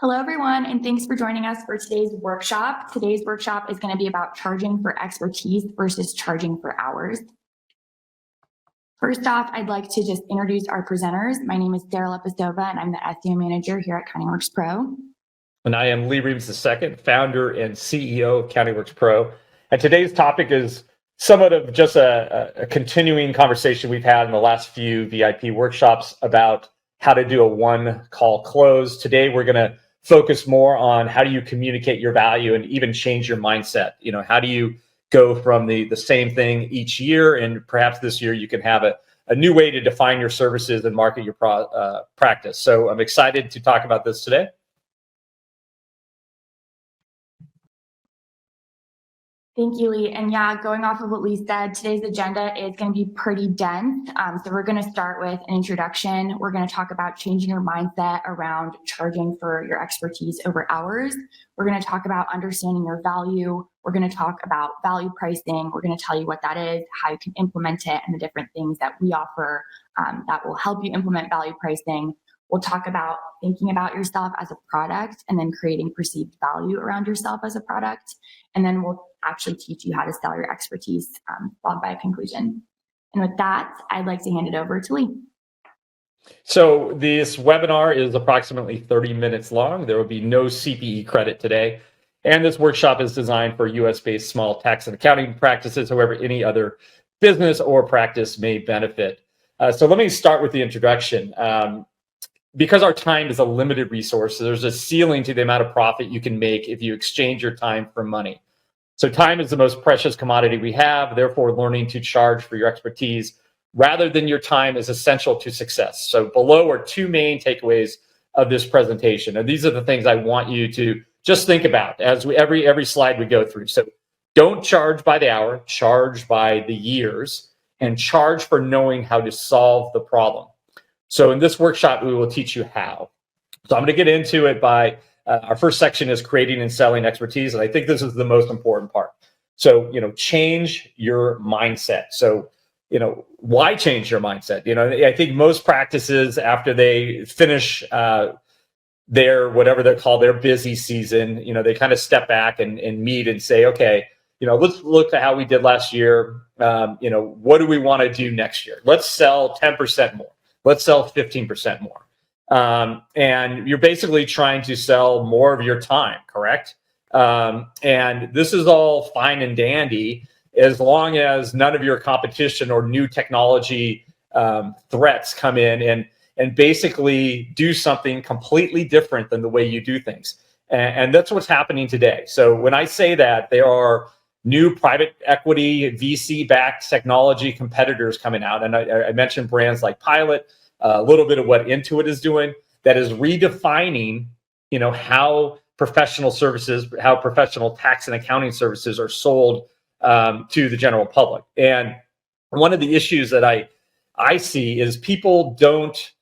Hello, everyone, and thanks for joining us for today's workshop. Today's workshop is going to be about charging for expertise versus charging for hours. First off, I'd like to just introduce our presenters. My name is Sarah Lepistova, and I'm the SEO manager here at CountingWorks Pro. And I am Lee Reeves II, founder and CEO of CountingWorks Pro. And today's topic is somewhat of just a continuing conversation we've had in the last few VIP workshops about how to do a one-call close. Today, we're going to focus more on how do you communicate your value and even change your mindset. You know, how do you go from the same thing each year, and perhaps this year you can have a new way to define your services and market your practice. So I'm excited to talk about this today. Thank you, Lee. And yeah, going off of what Lee said, today's agenda is going to be pretty dense. So we're going to start with an introduction. We're going to talk about changing your mindset around charging for your expertise over hours. We're going to talk about understanding your value. We're going to talk about value pricing. We're going to tell you what that is, how you can implement it, and the different things that we offer that will help you implement value pricing. We'll talk about thinking about yourself as a product and then creating perceived value around yourself as a product. And then we'll actually teach you how to sell your expertise, followed by a conclusion. And with that, I'd like to hand it over to Lee. So this webinar is approximately 30 minutes long. There will be no CPE credit today. And this workshop is designed for US-based small tax and accounting practices. However, any other business or practice may benefit. So let me start with the introduction. Because our time is a limited resource, there's a ceiling to the amount of profit you can make if you exchange your time for money. So time is the most precious commodity we have. Therefore, learning to charge for your expertise rather than your time is essential to success. So below are two main takeaways of this presentation. And these are the things I want you to just think about as every slide we go through. So don't charge by the hour, charge by the years, and charge for knowing how to solve the problem. So in this workshop, we will teach you how. So I'm going to get into it by our first section is creating and selling expertise. And I think this is the most important part. So, change your mindset. So, why change your mindset? I think most practices, after they finish their, whatever they call their busy season, they kind of step back and meet and say, okay, let's look at how we did last year. What do we want to do next year? Let's sell 10% more. Let's sell 15% more. And you're basically trying to sell more of your time, correct? And this is all fine and dandy as long as none of your competition or new technology threats come in and basically do something completely different than the way you do things. And that's what's happening today. So when I say that, there are new private equity, VC-backed technology competitors coming out. And I mentioned brands like Pilot, a little bit of what Intuit is doing, that is redefining, how professional services, how professional tax and accounting services are sold to the general public. And one of the issues that I see is people don't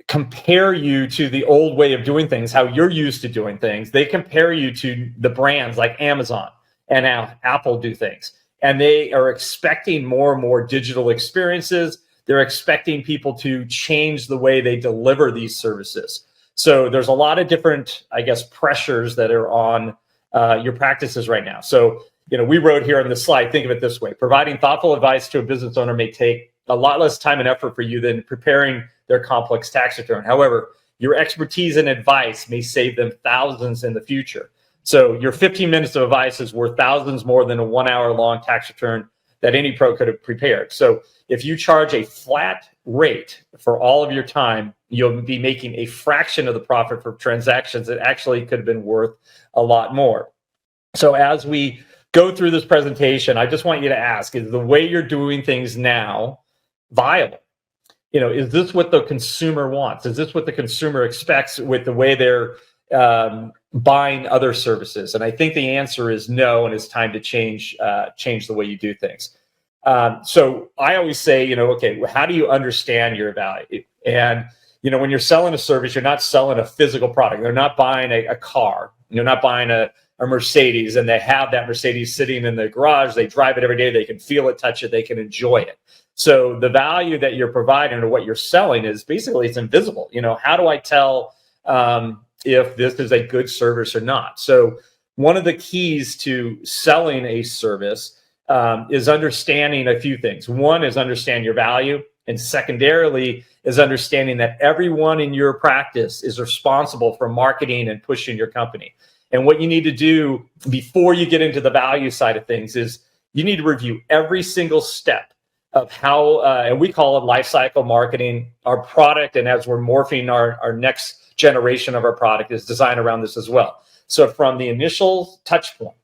compare you to the old way of doing things, how you're used to doing things. They compare you to the brands like Amazon and now Apple do things. And they are expecting more and more digital experiences. They're expecting people to change the way they deliver these services. So there's a lot of different, pressures that are on your practices right now. So, we wrote here on the slide, think of it this way: providing thoughtful advice to a business owner may take a lot less time and effort for you than preparing their complex tax return. However, your expertise and advice may save them thousands in the future. So your 15 minutes of advice is worth thousands more than a 1 hour long tax return that any pro could have prepared. So if you charge a flat rate for all of your time, you'll be making a fraction of the profit for transactions that actually could have been worth a lot more. So as we go through this presentation, I just want you to ask, is the way you're doing things now viable? Is this what the consumer wants? Is this what the consumer expects with the way they're buying other services? And I think the answer is no, and it's time to change the way you do things. So I always say, okay, how do you understand your value? And, when you're selling a service, you're not selling a physical product. They're not buying a car. You're not buying a Mercedes, and they have that Mercedes sitting in the garage. They drive it every day. They can feel it, touch it. They can enjoy it. So the value that you're providing or what you're selling is basically, it's invisible. How do I tell if this is a good service or not. So one of the keys to selling a service is understanding a few things. One is understand your value, and secondarily is understanding that everyone in your practice is responsible for marketing and pushing your company. And what you need to do before you get into the value side of things is you need to review every single step of how, and we call it life cycle marketing, our product. And as we're morphing our next generation of our product is designed around this as well. So from the initial touch point,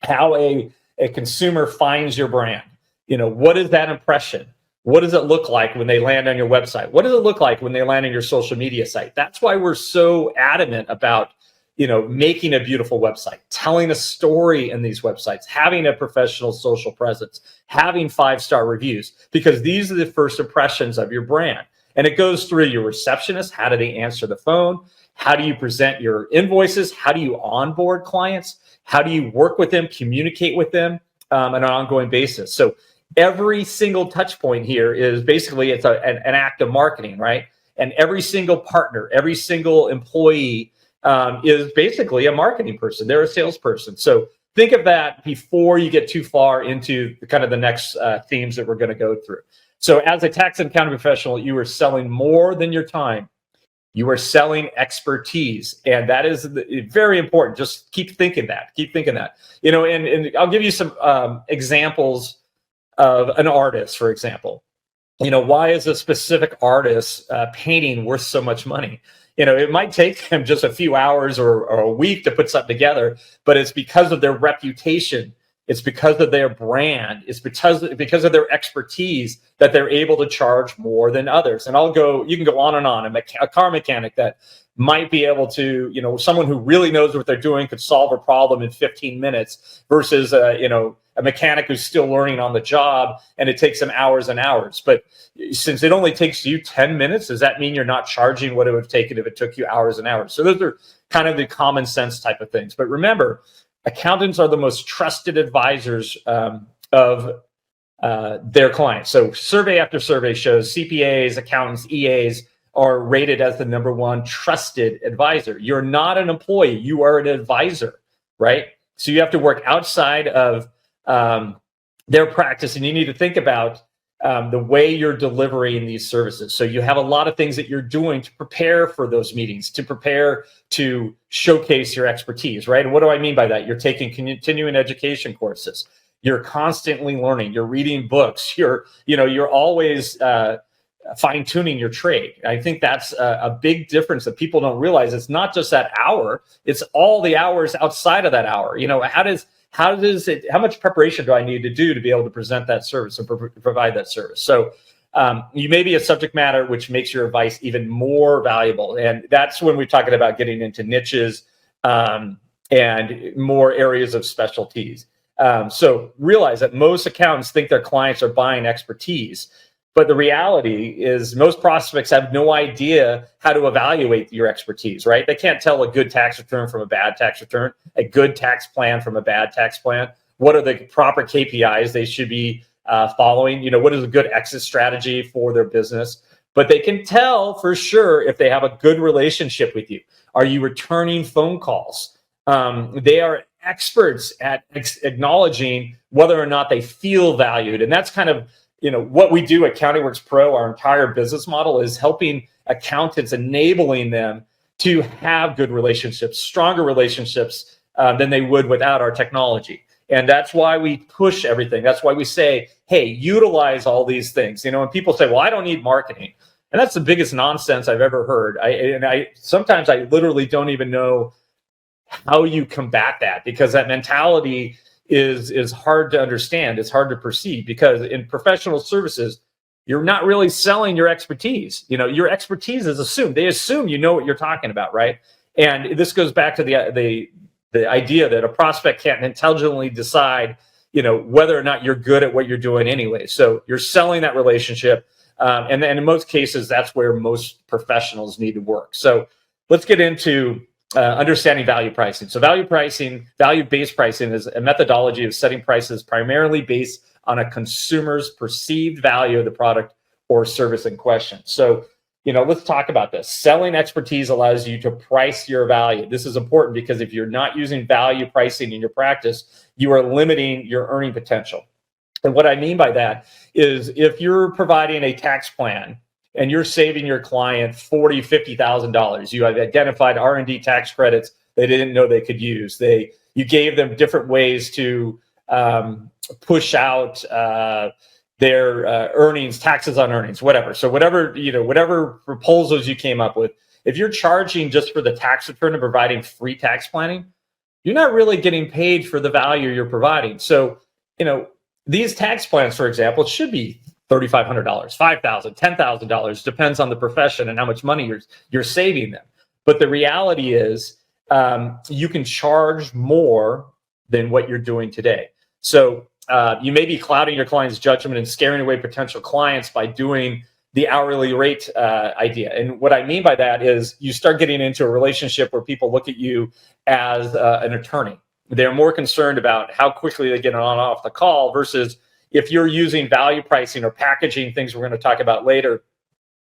how a consumer finds your brand, what is that impression? What does it look like when they land on your website? What does it look like when they land on your social media site? That's why we're so adamant about, making a beautiful website, telling a story in these websites, having a professional social presence, having 5-star reviews, because these are the first impressions of your brand. And it goes through your receptionist. How do they answer the phone? How do you present your invoices? How do you onboard clients? How do you work with them, communicate with them on an ongoing basis? So every single touch point here is basically it's an act of marketing, right? And every single partner, every single employee is basically a marketing person. They're a salesperson. So think of that before you get too far into kind of the next themes that we're going to go through. So as a tax and accounting professional, you are selling more than your time. You are selling expertise. And that is very important. Just keep thinking that. And I'll give you some examples of an artist, for example. Why is a specific artist painting worth so much money? It might take them just a few hours or a week to put something together, but it's because of their reputation. It's because of their brand. It's because of their expertise that they're able to charge more than others. And you can go on and on. A car mechanic that might be able to, someone who really knows what they're doing could solve a problem in 15 minutes versus, a mechanic who's still learning on the job and it takes them hours and hours. But since it only takes you 10 minutes, does that mean you're not charging what it would have taken if it took you hours and hours? So those are kind of the common sense type of things. But remember, accountants are the most trusted advisors of their clients. So survey after survey shows CPAs, accountants, EAs are rated as the #1 trusted advisor. You're not an employee, you are an advisor, right? So you have to work outside of their practice, and you need to think about the way you're delivering these services. So you have a lot of things that you're doing to prepare for those meetings, to prepare to showcase your expertise, right? And what do I mean by that? You're taking continuing education courses. You're constantly learning. You're reading books. You're always fine-tuning your trade. I think that's a big difference that people don't realize. It's not just that hour; it's all the hours outside of that hour. How much preparation do I need to do to be able to present that service and provide that service? So you may be a subject matter, which makes your advice even more valuable. And that's when we're talking about getting into niches and more areas of specialties. So realize that most accountants think their clients are buying expertise. But the reality is most prospects have no idea how to evaluate your expertise, right? They can't tell a good tax return from a bad tax return, a good tax plan from a bad tax plan. What are the proper KPIs they should be following? What is a good exit strategy for their business? But they can tell for sure if they have a good relationship with you. Are you returning phone calls? They are experts at acknowledging whether or not they feel valued. And that's kind of what we do at CountingWorks Pro. Our entire business model is helping accountants, enabling them to have good relationships, stronger relationships than they would without our technology. And that's why we push everything. That's why we say, hey, utilize all these things. And people say, well, I don't need marketing. And that's the biggest nonsense I've ever heard. Sometimes I literally don't even know how you combat that, because that mentality is hard to understand. It's hard to perceive, because in professional services, you're not really selling your expertise. Your expertise is assumed. They assume you know what you're talking about, right? And this goes back to the idea that a prospect can't intelligently decide, whether or not you're good at what you're doing anyway. So you're selling that relationship. And in most cases, that's where most professionals need to work. So let's get into understanding value pricing. So value-based pricing is a methodology of setting prices primarily based on a consumer's perceived value of the product or service in question. So let's talk about this. Selling expertise allows you to price your value. This is important because if you're not using value pricing in your practice, you are limiting your earning potential. And what I mean by that is if you're providing a tax plan and you're saving your client $40,000, $50,000, you have identified R&D tax credits they didn't know they could use. You gave them different ways to push out their earnings, taxes on earnings, whatever. So whatever proposals you came up with, if you're charging just for the tax return and providing free tax planning, you're not really getting paid for the value you're providing. So, these tax plans, for example, should be $3,500, $5,000, $10,000, depends on the profession and how much money you're saving them. But the reality is you can charge more than what you're doing today. So you may be clouding your client's judgment and scaring away potential clients by doing the hourly rate idea. And what I mean by that is you start getting into a relationship where people look at you as an attorney. They're more concerned about how quickly they get on off the call versus if you're using value pricing or packaging, things we're going to talk about later,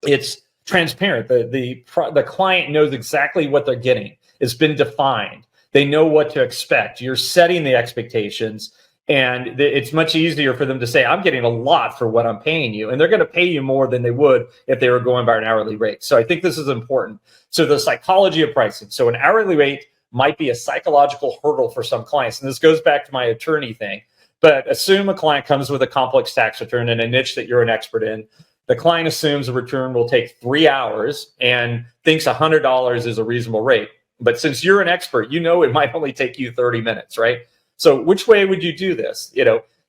it's transparent. The client knows exactly what they're getting. It's been defined. They know what to expect. You're setting the expectations, and it's much easier for them to say, I'm getting a lot for what I'm paying you. And they're going to pay you more than they would if they were going by an hourly rate. So I think this is important. So the psychology of pricing. So an hourly rate might be a psychological hurdle for some clients. And this goes back to my attorney thing. But assume a client comes with a complex tax return in a niche that you're an expert in. The client assumes a return will take 3 hours and thinks $100 is a reasonable rate. But since you're an expert, it might only take you 30 minutes, right? So which way would you do this?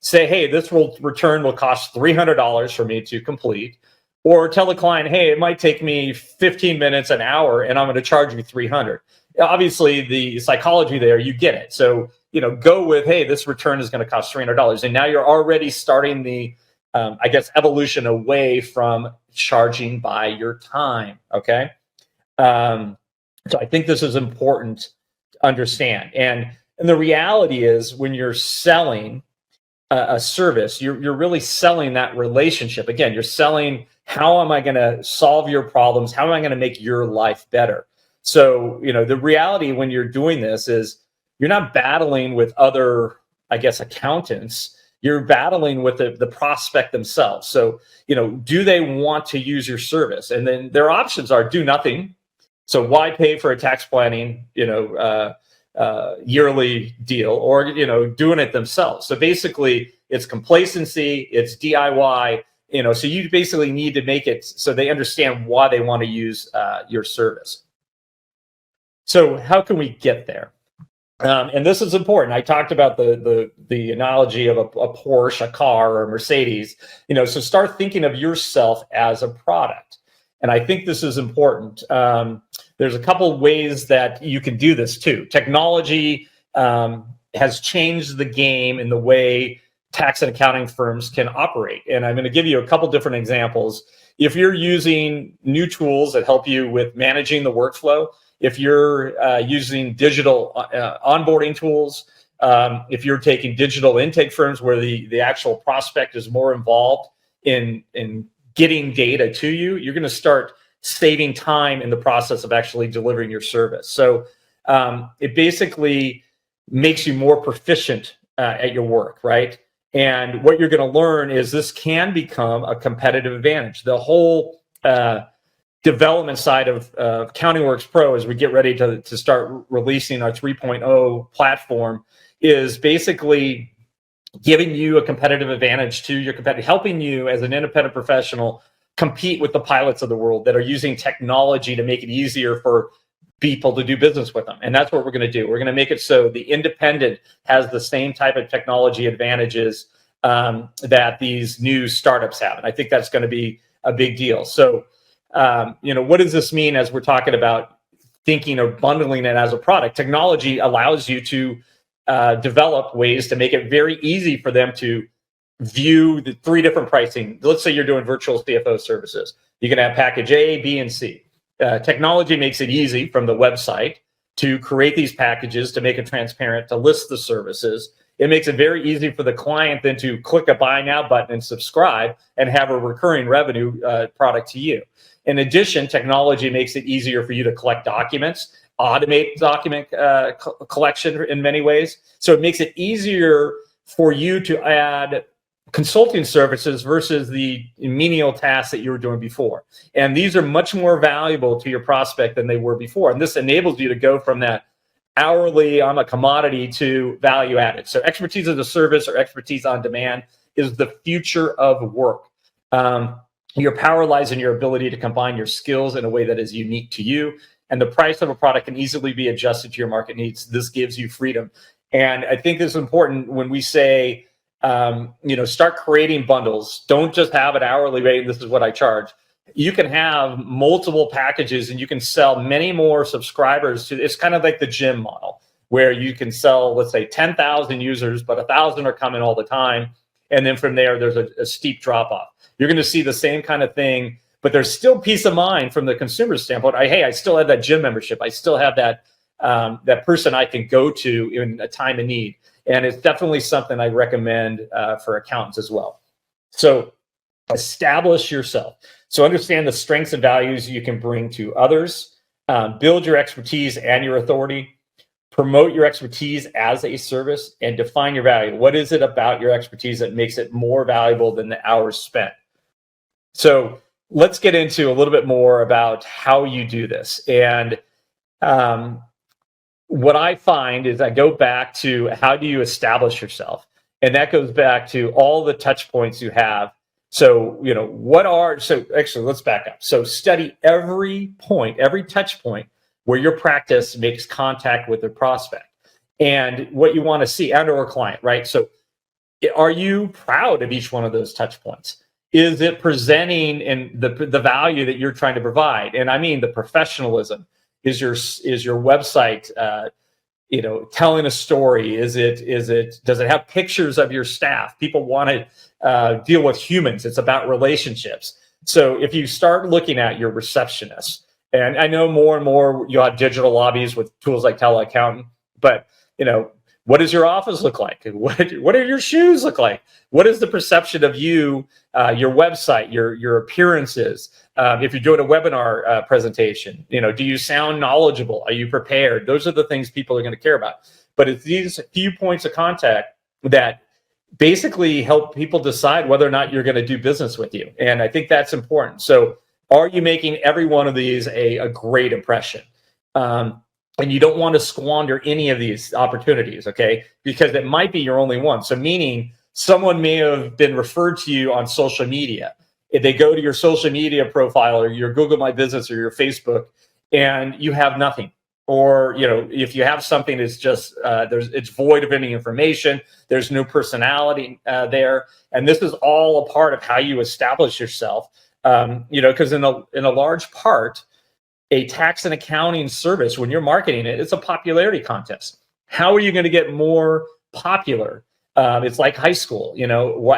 Say, hey, this return will cost $300 for me to complete. Or tell the client, hey, it might take me 15 minutes, an hour, and I'm going to charge you $300. Obviously, the psychology there, you get it. So, go with, hey, this return is going to cost $300. And now you're already starting the, evolution away from charging by your time, okay? So I think this is important to understand. And the reality is when you're selling a service, you're really selling that relationship. Again, you're selling, how am I going to solve your problems? How am I going to make your life better? So, the reality when you're doing this is you're not battling with other, accountants. You're battling with the prospect themselves. So, do they want to use your service? And then their options are do nothing. So why pay for a tax planning, yearly deal, or, doing it themselves? So basically it's complacency, it's DIY, so you basically need to make it so they understand why they want to use your service. So how can we get there? And this is important. I talked about the analogy of a Porsche, a car, or a Mercedes. So start thinking of yourself as a product. And I think this is important. There's a couple ways that you can do this too. Technology has changed the game in the way tax and accounting firms can operate. And I'm going to give you a couple different examples. If you're using new tools that help you with managing the workflow, if you're using digital onboarding tools, if you're taking digital intake firms where the actual prospect is more involved in getting data to you, you're going to start saving time in the process of actually delivering your service. So it basically makes you more proficient at your work, right? And what you're going to learn is this can become a competitive advantage. The whole development side of CountingWorks Pro, as we get ready to start releasing our 3.0 platform, is basically giving you a competitive advantage to your competitor, helping you as an independent professional compete with the pilots of the world that are using technology to make it easier for people to do business with them. And that's what we're going to do. We're going to make it so the independent has the same type of technology advantages that these new startups have. And I think that's going to be a big deal. So, what does this mean as we're talking about thinking of bundling it as a product? Technology allows you to develop ways to make it very easy for them to view the 3 different pricing. Let's say you're doing virtual CFO services. You can have package A, B, and C. Technology makes it easy from the website to create these packages, to make it transparent, to list the services. it makes it very easy for the client then to click a buy now button and subscribe and have a recurring revenue product to you. In addition, technology makes it easier for you to collect documents, automate document collection in many ways. So it makes it easier for you to add consulting services versus the menial tasks that you were doing before. And these are much more valuable to your prospect than they were before. And this enables you to go from that hourly on a commodity to value added. So expertise as a service or expertise on demand is the future of work. Your power lies in your ability to combine your skills in a way that is unique to you. And the price of a product can easily be adjusted to your market needs. This gives you freedom. And I think this is important when we say, start creating bundles. Don't just have an hourly rate. This is what I charge. You can have multiple packages and you can sell many more subscribers to. It's kind of like the gym model where you can sell, let's say 10,000 users, but 1,000 are coming all the time. And then from there, there's a steep drop off. You're going to see the same kind of thing, but there's still peace of mind from the consumer standpoint. I still have that gym membership. I still have that person I can go to in a time of need. And it's definitely something I recommend for accountants as well. So establish yourself. So understand the strengths and values you can bring to others. Build your expertise and your authority. Promote your expertise as a service and define your value. What is it about your expertise that makes it more valuable than the hours spent? So let's get into a little bit more about how you do this. And what I find is I go back to how do you establish yourself? And that goes back to all the touch points you have. So, actually, let's back up. So study every point, every touch point where your practice makes contact with the prospect and what you want to see and or client, right? So are you proud of each one of those touch points? Is it presenting in the value that you're trying to provide? And I mean the professionalism. Is your website telling a story? Does it have pictures of your staff? People want to deal with humans. It's about relationships. So if you start looking at your receptionist, and I know more and more you'll have digital lobbies with tools like Teleaccountant, but what does your office look like? What do your shoes look like? What is the perception of you, your website, your appearances? If you're doing a webinar presentation, do you sound knowledgeable? Are you prepared? Those are the things people are going to care about. But it's these few points of contact that basically help people decide whether or not you're going to do business with you. And I think that's important. So are you making every one of these a great impression? And you don't want to squander any of these opportunities, okay? Because it might be your only one. So meaning someone may have been referred to you on social media. If they go to your social media profile or your Google My Business or your Facebook and you have nothing, or if you have something that's just it's void of any information, there's no personality there, and this is all a part of how you establish yourself. Because in a large part, a tax and accounting service, when you're marketing it, it's a popularity contest. How are you going to get more popular? It's like high school.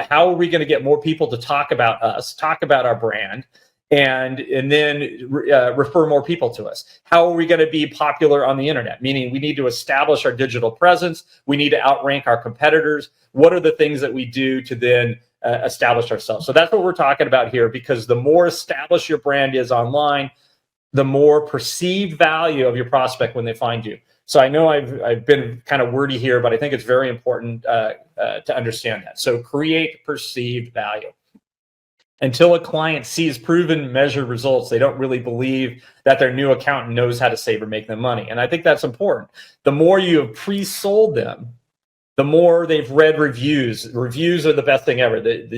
How are we going to get more people to talk about us, talk about our brand, and then refer more people to us? How are we going to be popular on the internet? Meaning we need to establish our digital presence. We need to outrank our competitors. What are the things that we do to then establish ourselves? So that's what we're talking about here, because the more established your brand is online, the more perceived value of your prospect when they find you. So I know I've been kind of wordy here, but I think it's very important to understand that. So create perceived value. Until a client sees proven measured results, they don't really believe that their new accountant knows how to save or make them money. And I think that's important. The more you have pre-sold them, the more they've read reviews. Reviews are the best thing ever.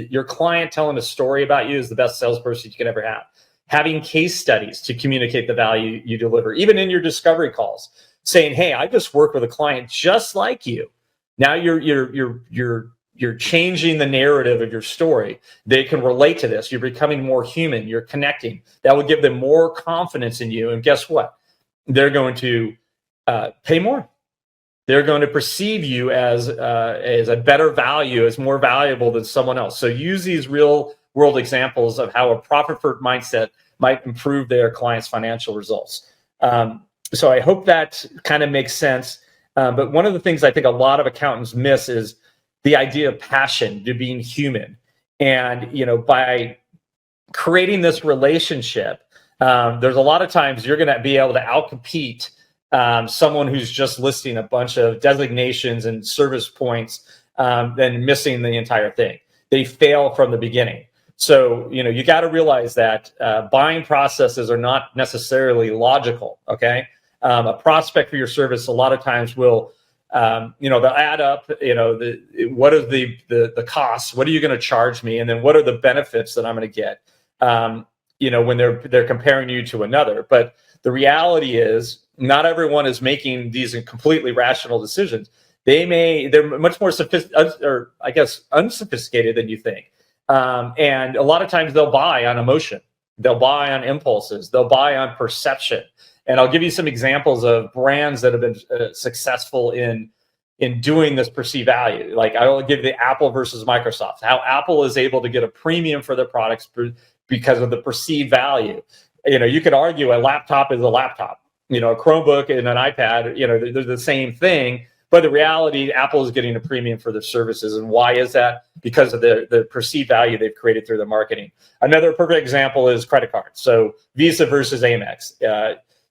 Your client telling a story about you is the best salesperson you can ever have. Having case studies to communicate the value you deliver, even in your discovery calls, saying, "Hey, I just worked with a client just like you." Now you're changing the narrative of your story. They can relate to this. You're becoming more human. You're connecting. That will give them more confidence in you. And guess what? They're going to pay more. They're going to perceive you as a better value, as more valuable than someone else. So use these real world examples of how a profit-first mindset might improve their clients' financial results. So I hope that kind of makes sense. But one of the things I think a lot of accountants miss is the idea of passion, to being human. And, by creating this relationship, there's a lot of times you're going to be able to outcompete someone who's just listing a bunch of designations and service points, then missing the entire thing. They fail from the beginning. So, you got to realize that buying processes are not necessarily logical. Okay. A prospect for your service a lot of times will, they'll add up, what are the costs? What are you going to charge me? And then what are the benefits that I'm going to get? When they're comparing you to another. But the reality is not everyone is making these completely rational decisions. They're much more unsophisticated than you think. And a lot of times they'll buy on emotion. They'll buy on impulses. They'll buy on perception. And I'll give you some examples of brands that have been successful in doing this perceived value. Like I will give the Apple versus Microsoft, how Apple is able to get a premium for their products because of the perceived value. You could argue a laptop is a laptop, a Chromebook and an iPad, they're the same thing. But the reality, Apple is getting a premium for their services. And why is that? Because of the perceived value they've created through their marketing. Another perfect example is credit cards. So Visa versus Amex.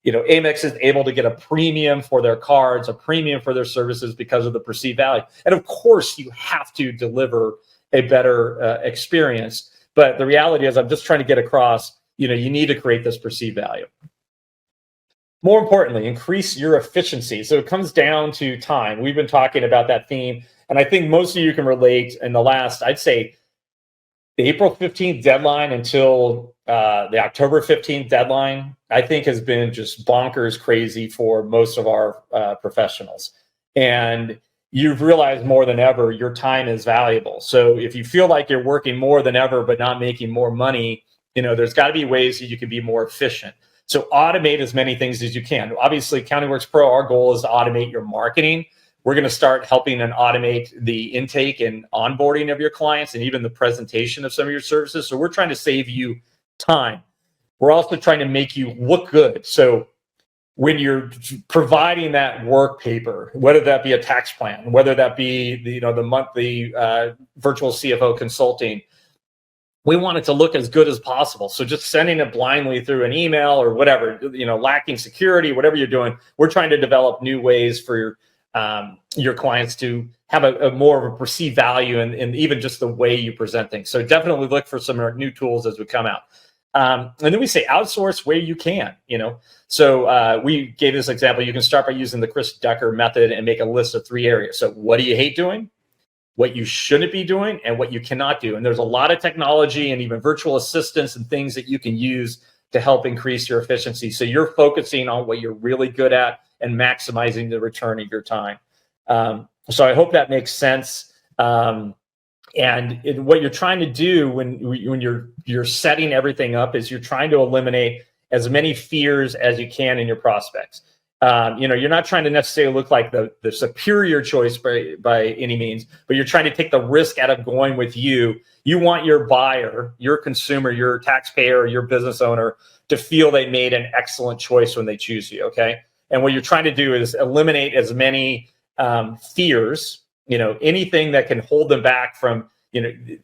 Amex is able to get a premium for their cards, a premium for their services because of the perceived value. And of course, you have to deliver a better experience. But the reality is, I'm just trying to get across, you need to create this perceived value. More importantly, increase your efficiency. So it comes down to time. We've been talking about that theme. And I think most of you can relate in the last, I'd say, the April 15th deadline until the October 15th deadline, I think has been just bonkers crazy for most of our professionals. And you've realized more than ever, your time is valuable. So if you feel like you're working more than ever, but not making more money, there's got to be ways that you can be more efficient. So automate as many things as you can. Obviously, CountyWorks Pro, our goal is to automate your marketing. We're going to start helping and automate the intake and onboarding of your clients and even the presentation of some of your services. So we're trying to save you time. We're also trying to make you look good. So when you're providing that work paper, whether that be a tax plan, whether that be the monthly virtual CFO consulting, we want it to look as good as possible. So just sending it blindly through an email or whatever, lacking security, whatever you're doing, we're trying to develop new ways for your clients to have a more of a perceived value and even just the way you present things. So definitely look for some new tools as we come out. And then we say outsource where you can, So we gave this example. You can start by using the Chris Ducker method and make a list of 3 areas. So what do you hate doing? What you shouldn't be doing, and what you cannot do. And there's a lot of technology and even virtual assistants and things that you can use to help increase your efficiency. So you're focusing on what you're really good at and maximizing the return of your time. So I hope that makes sense. And what you're trying to do when you're setting everything up is you're trying to eliminate as many fears as you can in your prospects. You're not trying to necessarily look like the superior choice by any means, but you're trying to take the risk out of going with you. You want your buyer, your consumer, your taxpayer, your business owner to feel they made an excellent choice when they choose you, okay? And what you're trying to do is eliminate as many fears, anything that can hold them back from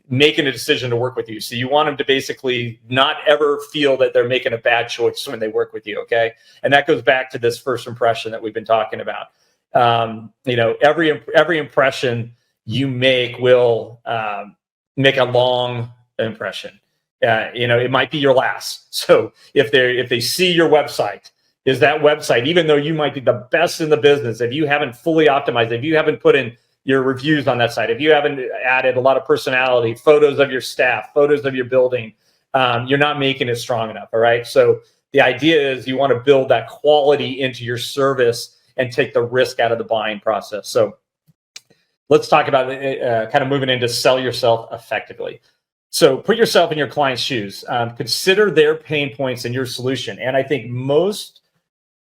making a decision to work with you. So you want them to basically not ever feel that they're making a bad choice when they work with you, okay? And that goes back to this first impression that we've been talking about. Every impression you make will make a long impression. It might be your last. So if they see your website, is that website, even though you might be the best in the business, if you haven't fully optimized, if you haven't put in your reviews on that site, if you haven't added a lot of personality, photos of your staff, photos of your building, you're not making it strong enough. All right. So the idea is you want to build that quality into your service and take the risk out of the buying process. So let's talk about kind of moving into sell yourself effectively. So put yourself in your client's shoes. Consider their pain points in your solution. And I think most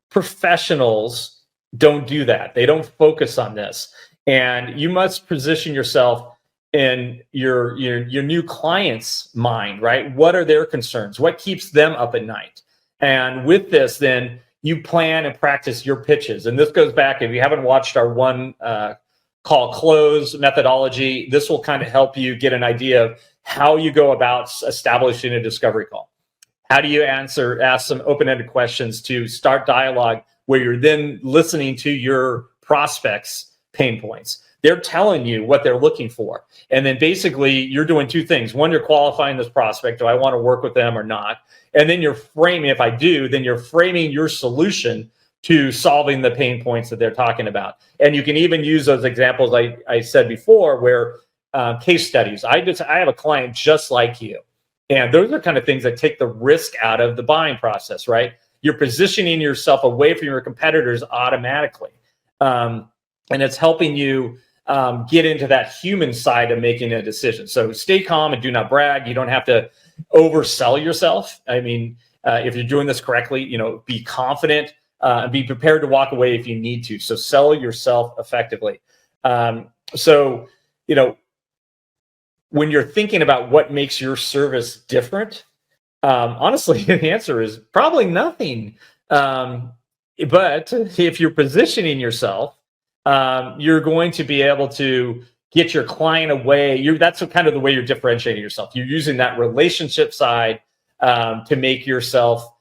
professionals don't do that. They don't focus on this. And you must position yourself in your new client's mind, right? What are their concerns? What keeps them up at night? And with this, then you plan and practice your pitches. And this goes back, if you haven't watched our one call close methodology. This will kind of help you get an idea of how you go about establishing a discovery call. How do you ask some open-ended questions to start dialogue where you're then listening to your prospects' pain points? They're telling you what they're looking for. And then basically you're doing two things. One, you're qualifying this prospect. Do I want to work with them or not? And then you're framing, if I do, then you're framing your solution to solving the pain points that they're talking about. And you can even use those examples I said before where case studies. I have a client just like you. And those are kind of things that take the risk out of the buying process, right? You're positioning yourself away from your competitors automatically. And it's helping you get into that human side of making a decision. So stay calm and do not brag. You don't have to oversell yourself. I mean, if you're doing this correctly, be confident and be prepared to walk away if you need to. So sell yourself effectively. When you're thinking about what makes your service different, honestly, the answer is probably nothing. But if you're positioning yourself, you're going to be able to get your client away. That's kind of the way you're differentiating yourself. You're using that relationship side to make yourself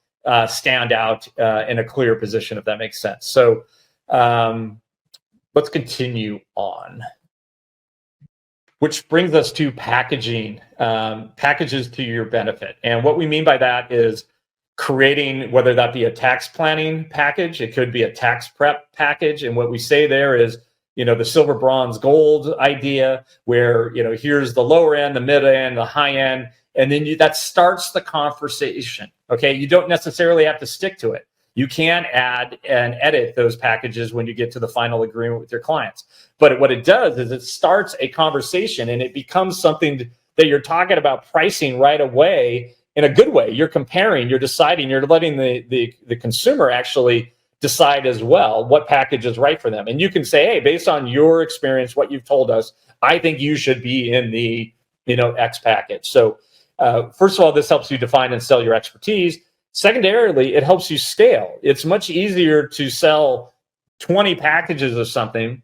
stand out in a clear position, if that makes sense. So let's continue on. Which brings us to packaging, packages to your benefit. And what we mean by that is creating, whether that be a tax planning package, it could be a tax prep package. And what we say there is, the silver, bronze, gold idea where, here's the lower end, the mid end, the high end, and then that starts the conversation. Okay. You don't necessarily have to stick to it. You can add and edit those packages when you get to the final agreement with your clients. But what it does is it starts a conversation and it becomes something that you're talking about pricing right away in a good way. You're comparing, you're deciding, you're letting the consumer actually decide as well what package is right for them. And you can say, hey, based on your experience, what you've told us, I think you should be in the X package. So first of all, this helps you define and sell your expertise. Secondarily, it helps you scale. It's much easier to sell 20 packages of something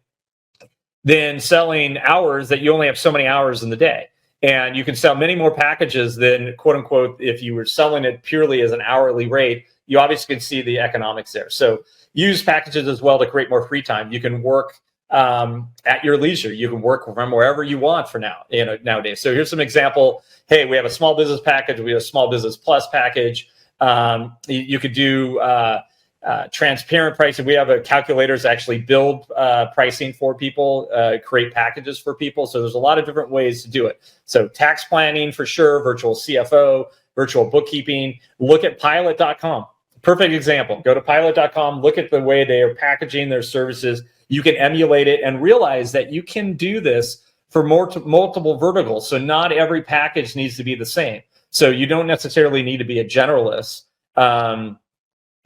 than selling hours that you only have so many hours in the day. And you can sell many more packages than, quote unquote, if you were selling it purely as an hourly rate. You obviously can see the economics there. So use packages as well to create more free time. You can work at your leisure. You can work from wherever you want for nowadays. So here's some example. Hey, we have a small business package. We have a small business plus package. You could do transparent pricing. We have calculators that actually build pricing for people, create packages for people. So there's a lot of different ways to do it. So tax planning for sure, virtual CFO, virtual bookkeeping. Look at pilot.com. Perfect example. Go to pilot.com, look at the way they are packaging their services. You can emulate it and realize that you can do this for multiple verticals. So not every package needs to be the same. So you don't necessarily need to be a generalist. And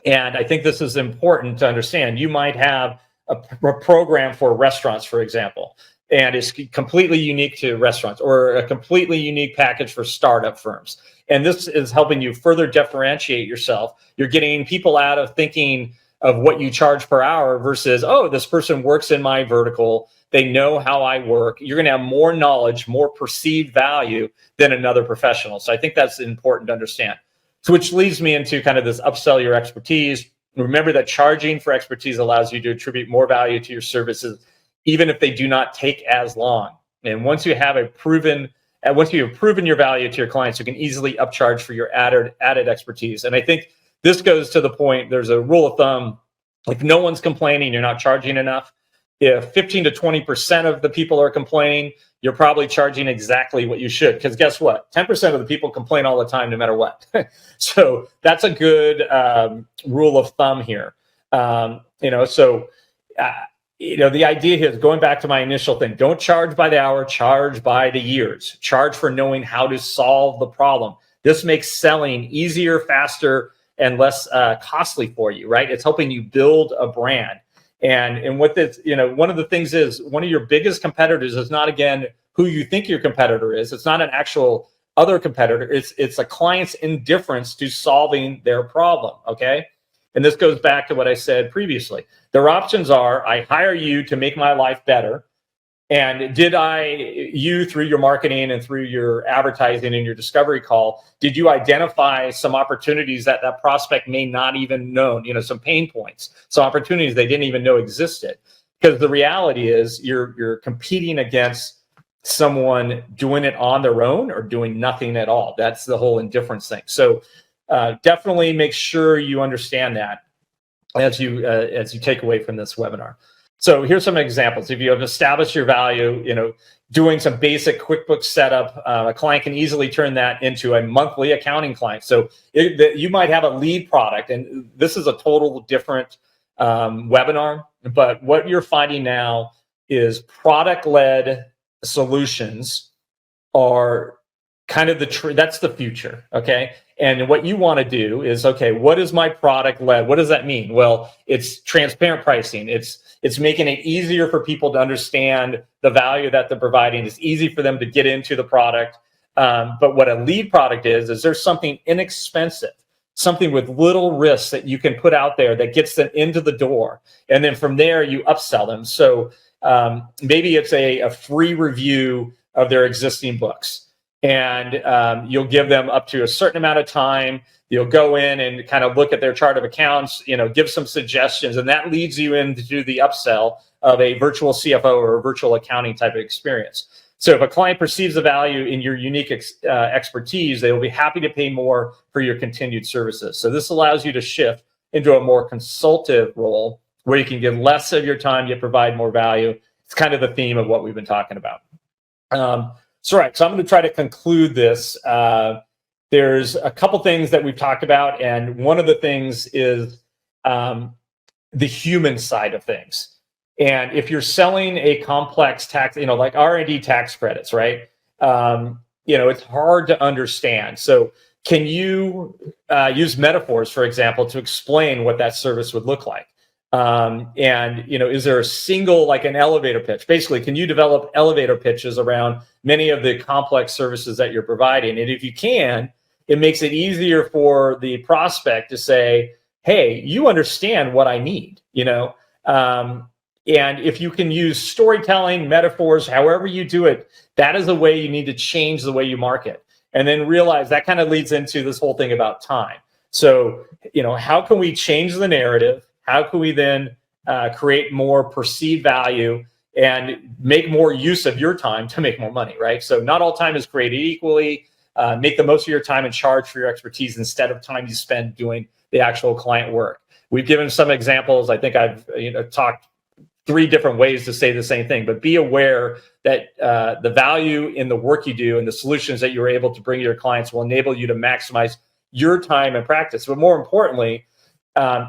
I think this is important to understand. You might have a program for restaurants, for example, and it's completely unique to restaurants, or a completely unique package for startup firms. And this is helping you further differentiate yourself. You're getting people out of thinking of what you charge per hour versus, oh, this person works in my vertical. They know how I work. You're going to have more knowledge, more perceived value than another professional. So I think that's important to understand. So which leads me into kind of this upsell your expertise. Remember that charging for expertise allows you to attribute more value to your services, even if they do not take as long. And once you have proven your value to your clients, you can easily upcharge for your added expertise. And I think this goes to the point, there's a rule of thumb, if no one's complaining, you're not charging enough. If 15 to 20% of the people are complaining, you're probably charging exactly what you should. Because guess what? 10% of the people complain all the time, no matter what. So that's a good rule of thumb here. The idea here is going back to my initial thing. Don't charge by the hour, charge by the years. Charge for knowing how to solve the problem. This makes selling easier, faster, and less costly for you, right? It's helping you build a brand. And what this, one of the things is, one of your biggest competitors is not, again, who you think your competitor is. It's not an actual other competitor. It's a client's indifference to solving their problem, okay? And this goes back to what I said previously. Their options are, I hire you to make my life better, And you through your marketing and through your advertising and your discovery call, did you identify some opportunities that prospect may not even known, some pain points, some opportunities they didn't even know existed? Because the reality is you're competing against someone doing it on their own or doing nothing at all. That's the whole indifference thing. So definitely make sure you understand that as you take away from this webinar. So here's some examples. If you have established your value, doing some basic QuickBooks setup, a client can easily turn that into a monthly accounting client. So you might have a lead product, and this is a total different webinar, but what you're finding now is product-led solutions are kind of that's the future, okay? And what you want to do is, okay, what is my product led? What does that mean? Well, it's transparent pricing. It's making it easier for people to understand the value that they're providing. It's easy for them to get into the product. But what a lead product is there's something inexpensive, something with little risk that you can put out there that gets them into the door. And then from there, you upsell them. So maybe it's a free review of their existing books. And you'll give them up to a certain amount of time. You'll go in and kind of look at their chart of accounts, give some suggestions, and that leads you into the upsell of a virtual CFO or a virtual accounting type of experience. So if a client perceives the value in your unique expertise, they will be happy to pay more for your continued services. So this allows you to shift into a more consultative role where you can give less of your time, yet provide more value. It's kind of the theme of what we've been talking about. So I'm going to try to conclude this. There's a couple things that we've talked about, and one of the things is the human side of things. And if you're selling a complex tax, like R&D tax credits, right? It's hard to understand. So can you use metaphors, for example, to explain what that service would look like? Is there a single, like an elevator pitch? Basically, can you develop elevator pitches around many of the complex services that you're providing? And if you can, it makes it easier for the prospect to say, hey, you understand what I need, and if you can use storytelling, metaphors, however you do it, that is the way you need to change the way you market. And then realize that kind of leads into this whole thing about time. So, how can we change the narrative? How can we then create more perceived value and make more use of your time to make more money, right? So not all time is created equally. Make the most of your time and charge for your expertise instead of time you spend doing the actual client work. We've given some examples. I think I've talked 3 different ways to say the same thing, but be aware that the value in the work you do and the solutions that you're able to bring to your clients will enable you to maximize your time and practice. But more importantly,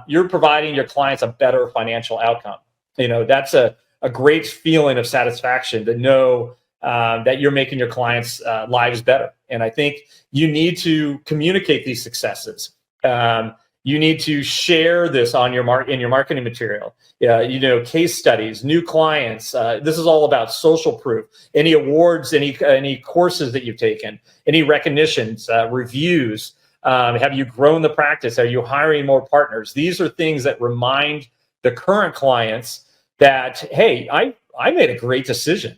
you're providing your clients a better financial outcome. That's a great feeling of satisfaction to know that you're making your clients' lives better. And I think you need to communicate these successes. You need to share this on in your marketing material. Case studies, new clients. This is all about social proof. Any awards, any courses that you've taken, any recognitions, reviews. Have you grown the practice? Are you hiring more partners? These are things that remind the current clients that, hey, I made a great decision.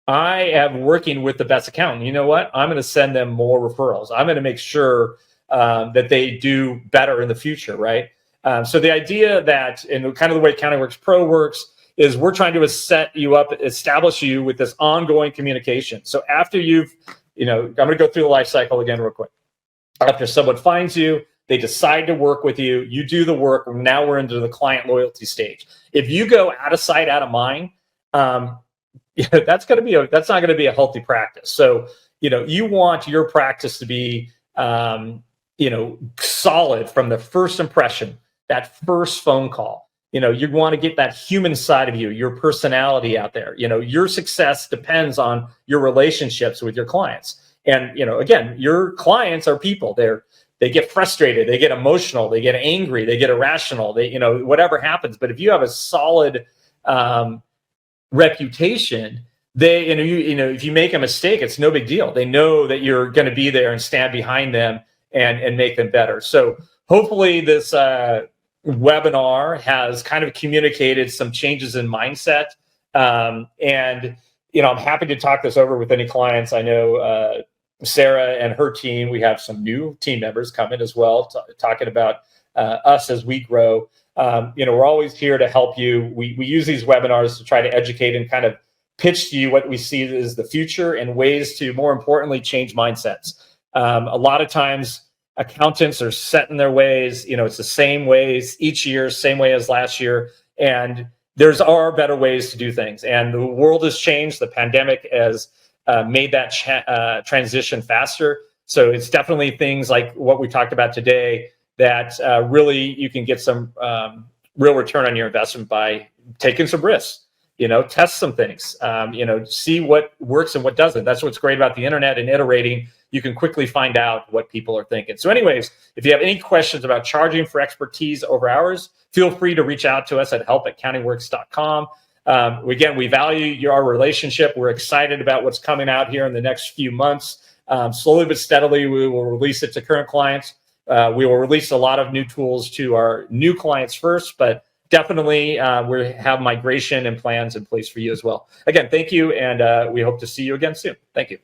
I am working with the best accountant. You know what? I'm going to send them more referrals. I'm going to make sure that they do better in the future, right? So the idea that, and kind of the way Accounting Works Pro works, is we're trying to set you up, establish you with this ongoing communication. So after I'm going to go through the life cycle again real quick. After someone finds you, they decide to work with you, you do the work, and now we're into the client loyalty stage. If you go out of sight, out of mind, that's not going to be a healthy practice. So, you want your practice to be, solid from the first impression, that first phone call. You want to get that human side of you, your personality out there. Your success depends on your relationships with your clients. And, again, your clients are people. They get frustrated, they get emotional, they get angry, they get irrational, whatever happens. But if you have a solid reputation, if you make a mistake, it's no big deal. They know that you're going to be there and stand behind them and make them better. So hopefully this webinar has kind of communicated some changes in mindset. And I'm happy to talk this over with any clients. I know Sarah and her team, we have some new team members coming as well, talking about us as we grow. We're always here to help you. We use these webinars to try to educate and kind of pitch to you what we see as the future and ways to, more importantly, change mindsets. A lot of times accountants are set in their ways. It's the same ways each year, same way as last year. And there's are better ways to do things. And the world has changed. The pandemic has made that transition faster. So it's definitely things like what we talked about today that really you can get some real return on your investment by taking some risks. Test some things, see what works and what doesn't. That's what's great about the internet and iterating. You can quickly find out what people are thinking. So anyways, if you have any questions about charging for expertise over hours, feel free to reach out to us at help@countingworks.com. Again, we value our relationship. We're excited about what's coming out here in the next few months. Slowly but steadily, we will release it to current clients. We will release a lot of new tools to our new clients first, but definitely we have migration and plans in place for you as well. Again, thank you, and we hope to see you again soon. Thank you.